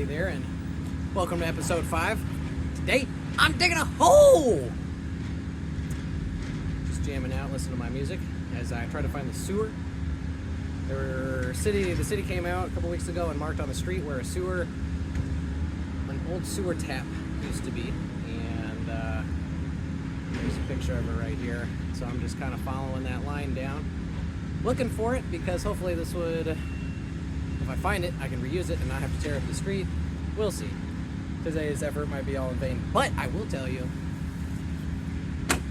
Hey there, and welcome to episode 5. Today, I'm digging a hole! Just jamming out, listening to my music as I try to find the sewer. The city came out a couple weeks ago and marked on the street where an old sewer tap used to be. And there's a picture of it right here. So I'm just kind of following that line down, looking for it, because hopefully this would, if I find it, I can reuse it and not have to tear up the street. We'll see. Today's effort might be all in vain, but I will tell you,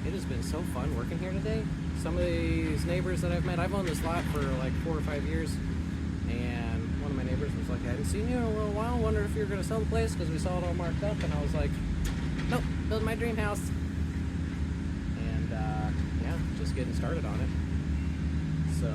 it has been so fun working here today. Some of these neighbors that I've met, I've owned this lot for like 4 or 5 years, and one of my neighbors was like, I hadn't seen you in a little while, wondered if you were going to sell the place because we saw it all marked up, and I was like, nope, building my dream house. And yeah, just getting started on it. So,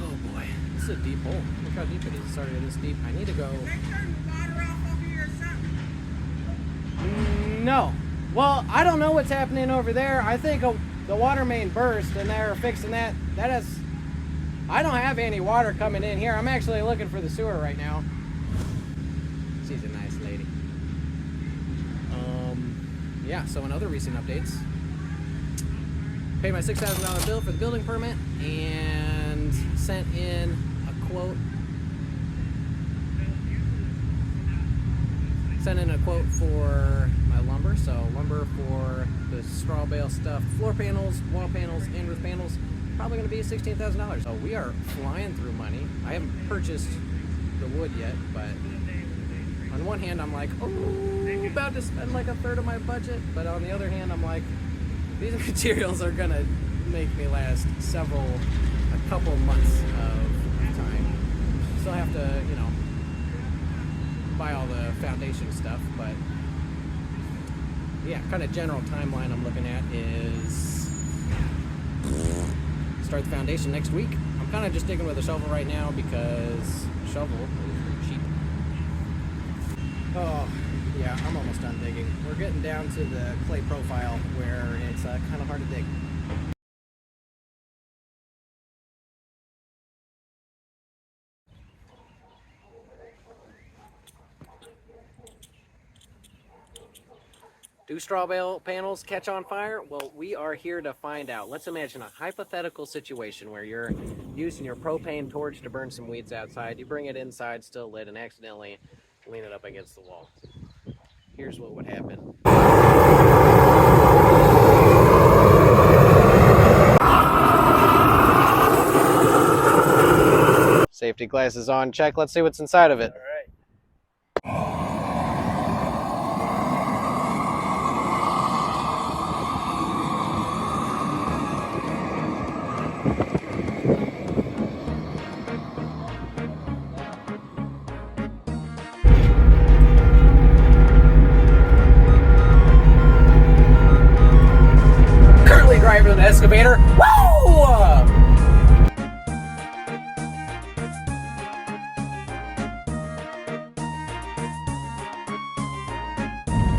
oh boy, this is a deep hole. Look how deep it is. It started this deep. I need to go. They turned the water off over here or something? No. Well, I don't know what's happening over there. I think the water main burst and they're fixing that. I don't have any water coming in here. I'm actually looking for the sewer right now. She's a nice lady. Yeah, so in other recent updates, paid my $6,000 bill for the building permit and sent in a quote. Sent in a quote for my lumber. So lumber for the straw bale stuff, floor panels, wall panels, and roof panels, probably going to be $16,000. So we are flying through money. I haven't purchased the wood yet, but on one hand I'm like, oh, about to spend like a third of my budget. But on the other hand, I'm like, these materials are going to make me last a couple months of time. Still have to, buy all the foundation stuff, but yeah, kind of general timeline I'm looking at is start the foundation next week. I'm kind of just digging with a shovel right now because shovel is cheap. Oh yeah, I'm almost done digging. We're getting down to the clay profile where it's kind of hard to dig. Do straw bale panels catch on fire? Well, we are here to find out. Let's imagine a hypothetical situation where you're using your propane torch to burn some weeds outside. You bring it inside, still lit, and accidentally lean it up against the wall. Here's what would happen. Safety glasses on, check. Let's see what's inside of it. All right. Driving an excavator. Woo!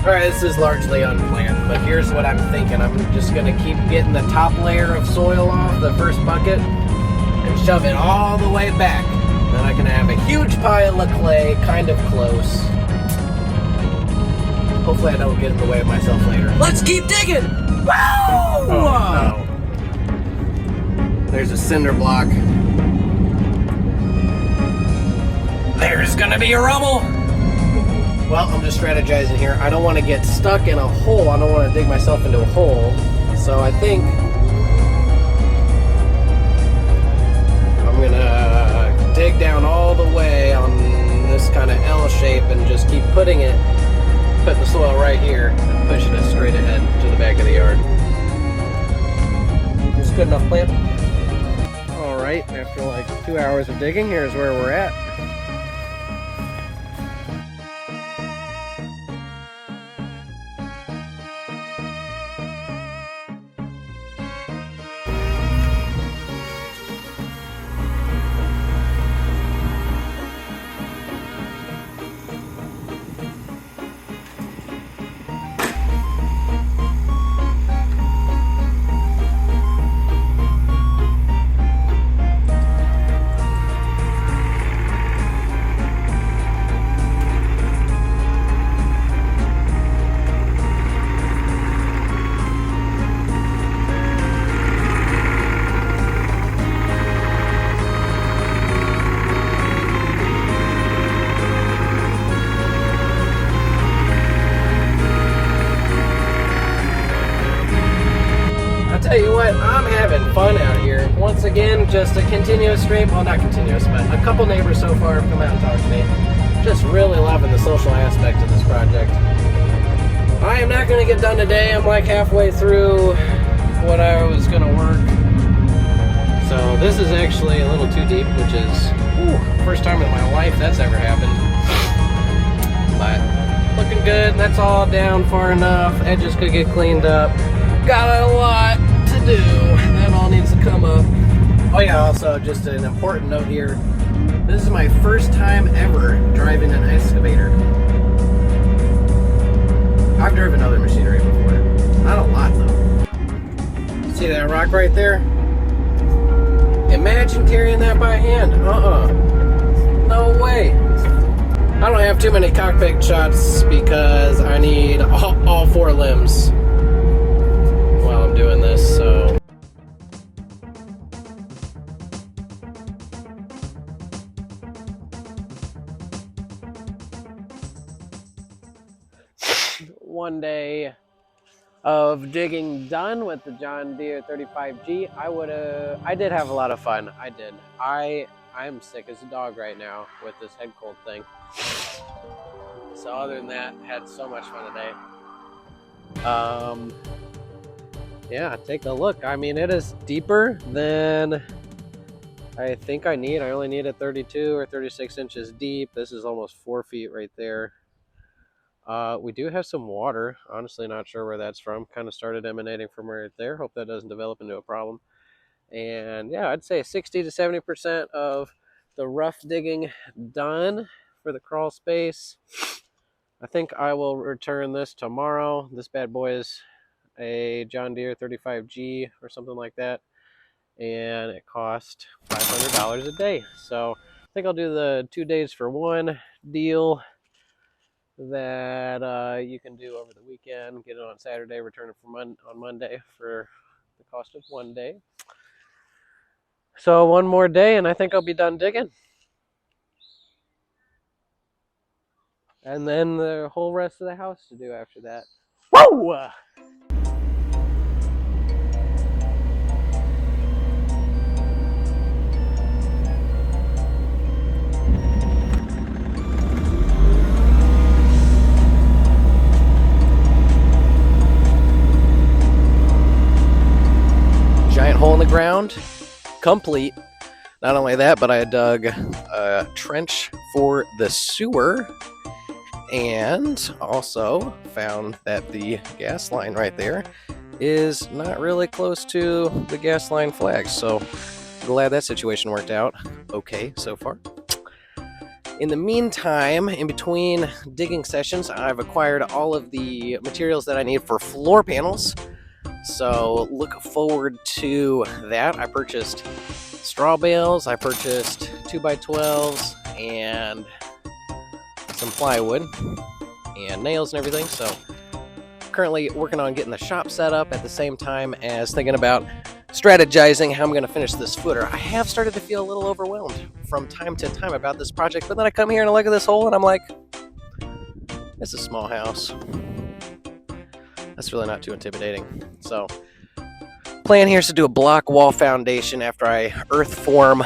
Alright, this is largely unplanned, but here's what I'm thinking. I'm just going to keep getting the top layer of soil off the first bucket and shove it all the way back. Then I can have a huge pile of clay, kind of close. Hopefully I don't get in the way of myself later. Let's keep digging! Woo! Oh, no. There's a cinder block. There's gonna be a rubble! Well, I'm just strategizing here. I don't want to get stuck in a hole. I don't want to dig myself into a hole. So I think I'm gonna dig down all the way on this kind of L shape and just keep putting the soil right here and pushing it straight ahead to the back of the yard. It's good enough plan. Alright, after like 2 hours of digging, here's where we're at. again, just a continuous stream. Well, not continuous, but a couple neighbors so far have come out and talked to me. Just really loving the social aspect of this project. I am not going to get done today. I'm like halfway through what I was going to work. So this is actually a little too deep, which is first time in my life that's ever happened. But looking good. That's all down far enough. Edges could get cleaned up. Got a lot to do. That all needs to come up. Oh yeah, also just an important note here. This is my first time ever driving an excavator. I've driven other machinery before. Not a lot though. See that rock right there? Imagine carrying that by hand. No way. I don't have too many cockpit shots because I need all four limbs while I'm doing this, so. One day of digging done with the John Deere 35G. I did have a lot of fun. I did. I'm sick as a dog right now with this head cold thing. So other than that, had so much fun today. Yeah, take a look. I mean, it is deeper than I think I need. I only need it 32 or 36 inches deep. This is almost 4 feet right there. We do have some water. Honestly, not sure where that's from. Kind of started emanating from right there. Hope that doesn't develop into a problem. And yeah, I'd say 60 to 70% of the rough digging done for the crawl space. I think I will return this tomorrow. This bad boy is a John Deere 35G or something like that. And it cost $500 a day. So I think I'll do the 2 days for one deal that you can do over the weekend. Get it on Saturday, return it on Monday for the cost of 1 day. So one more day and I think I'll be done digging. And then the whole rest of the house to do after that. Whoa! Giant hole in the ground, complete. Not only that, but I dug a trench for the sewer and also found that the gas line right there is not really close to the gas line flags. So glad that situation worked out okay so far. In the meantime, in between digging sessions, I've acquired all of the materials that I need for floor panels. So look forward to that. I purchased straw bales, I purchased 2x12s and some plywood and nails and everything. So currently working on getting the shop set up at the same time as thinking about strategizing how I'm going to finish this footer. I have started to feel a little overwhelmed from time to time about this project, but then I come here and I look at this hole and I'm like, it's a small house. That's really not too intimidating. So plan here is to do a block wall foundation after I earth form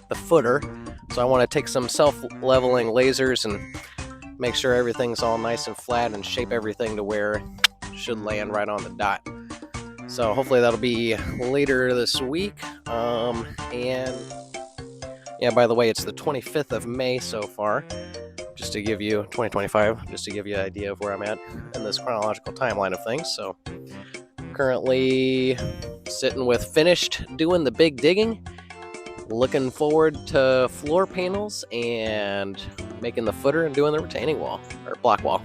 the footer. So I want to take some self-leveling lasers and make sure everything's all nice and flat and shape everything to where it should land right on the dot. So hopefully that'll be later this week. And yeah, by the way, it's the 25th of May so far. Just to give you 2025, just to give you an idea of where I'm at in this chronological timeline of things. So currently sitting with finished doing the big digging, looking forward to floor panels and making the footer and doing the retaining wall or block wall.